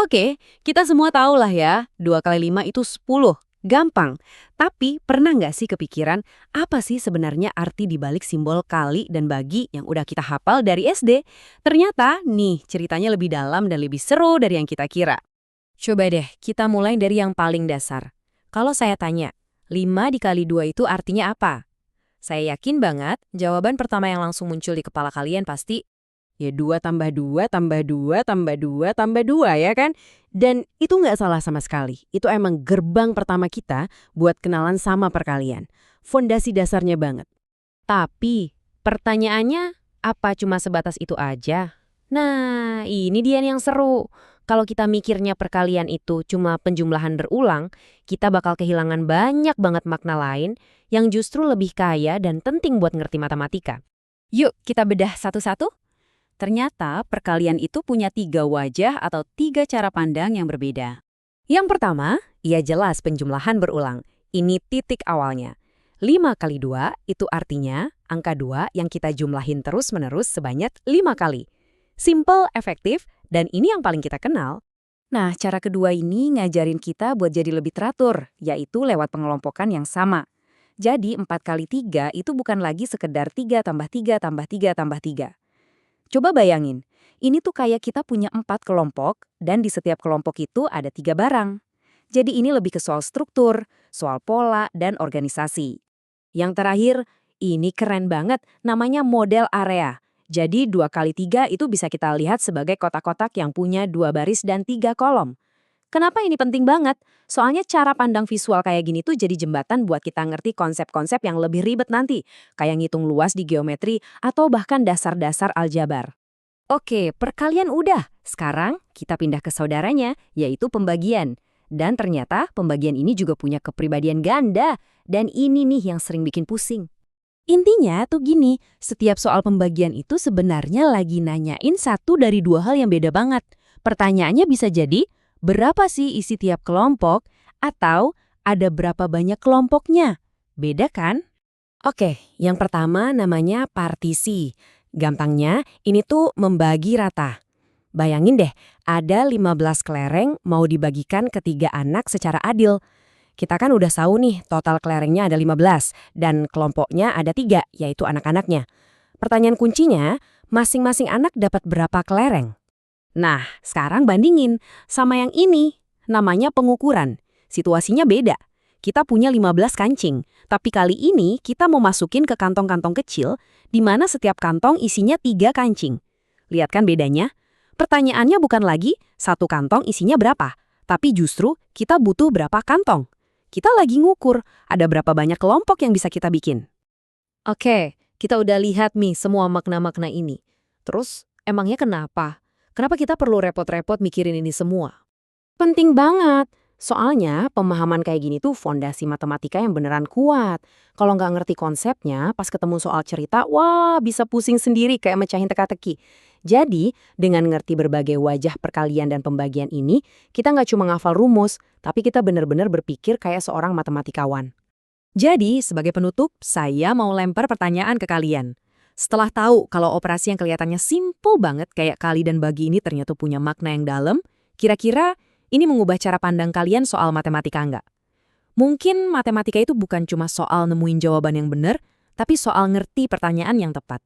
Oke, kita semua tahu lah ya, 2 kali 5 itu 10. Gampang. Tapi pernah nggak sih kepikiran apa sih sebenarnya arti dibalik simbol kali dan bagi yang udah kita hafal dari SD? Ternyata nih ceritanya lebih dalam dan lebih seru dari yang kita kira. Coba deh, kita mulai dari yang paling dasar. Kalau saya tanya, 5 dikali 2 itu artinya apa? Saya yakin banget, jawaban pertama yang langsung muncul di kepala kalian pasti, Ya 2 tambah 2 tambah 2 tambah 2 tambah 2 ya kan? Dan itu nggak salah sama sekali. Itu emang gerbang pertama kita buat kenalan sama perkalian. Fondasi dasarnya banget. Tapi pertanyaannya, apa cuma sebatas itu aja? nah ini dia yang seru. Kalau kita mikirnya perkalian itu cuma penjumlahan berulang, kita bakal kehilangan banyak banget makna lain yang justru lebih kaya dan penting buat ngerti matematika. Yuk, kita bedah satu-satu. Ternyata perkalian itu punya 3 wajah atau 3 cara pandang yang berbeda. Yang pertama, ia jelas penjumlahan berulang. Ini titik awalnya. 5 kali 2 itu artinya angka 2 yang kita jumlahin terus-menerus sebanyak 5 kali. Simple, efektif, dan ini yang paling kita kenal. Nah, cara kedua ini ngajarin kita buat jadi lebih teratur, yaitu lewat pengelompokan yang sama. Jadi 4 kali 3 itu bukan lagi sekedar 3 tambah 3 tambah 3 tambah 3. Coba bayangin, ini tuh kayak kita punya 4 kelompok, dan di setiap kelompok itu ada 3 barang. Jadi ini lebih ke soal struktur, soal pola, dan organisasi. Yang terakhir, ini keren banget, namanya model area. Jadi 2 kali 3 itu bisa kita lihat sebagai kotak-kotak yang punya 2 baris dan 3 kolom. Kenapa ini penting banget? Soalnya cara pandang visual kayak gini tuh jadi jembatan buat kita ngerti konsep-konsep yang lebih ribet nanti, kayak ngitung luas di geometri atau bahkan dasar-dasar aljabar. Oke, perkalian udah. Sekarang kita pindah ke saudaranya, yaitu pembagian. Dan ternyata pembagian ini juga punya kepribadian ganda. Dan ini nih yang sering bikin pusing. Intinya tuh gini, setiap soal pembagian itu sebenarnya lagi nanyain satu dari dua hal yang beda banget. Pertanyaannya bisa jadi, berapa sih isi tiap kelompok? Atau ada berapa banyak kelompoknya? Beda kan? Oke, yang pertama namanya partisi. Gampangnya, ini tuh membagi rata. Bayangin deh, ada 15 kelereng mau dibagikan ke 3 anak secara adil. Kita kan udah tahu nih, total kelerengnya ada 15, dan kelompoknya ada 3, yaitu anak-anaknya. Pertanyaan kuncinya, masing-masing anak dapat berapa kelereng? Nah, sekarang bandingin sama yang ini, namanya pengukuran. Situasinya beda. Kita punya 15 kancing, tapi kali ini kita mau masukin ke kantong-kantong kecil, di mana setiap kantong isinya 3 kancing. Lihat kan bedanya? Pertanyaannya bukan lagi satu kantong isinya berapa, tapi justru kita butuh berapa kantong. Kita lagi ngukur, ada berapa banyak kelompok yang bisa kita bikin. Oke, kita udah lihat nih semua makna-makna ini. Terus, emangnya kenapa? Kenapa kita perlu repot-repot mikirin ini semua? Penting banget. Soalnya pemahaman kayak gini tuh fondasi matematika yang beneran kuat. Kalau nggak ngerti konsepnya, pas ketemu soal cerita, wah bisa pusing sendiri kayak mecahin teka-teki. Jadi, dengan ngerti berbagai wajah perkalian dan pembagian ini, kita nggak cuma ngafal rumus, tapi kita bener-bener berpikir kayak seorang matematikawan. Jadi, sebagai penutup, saya mau lempar pertanyaan ke kalian. Setelah tahu kalau operasi yang kelihatannya simple banget kayak kali dan bagi ini ternyata punya makna yang dalam, kira-kira ini mengubah cara pandang kalian soal matematika nggak? Mungkin matematika itu bukan cuma soal nemuin jawaban yang benar, tapi soal ngerti pertanyaan yang tepat.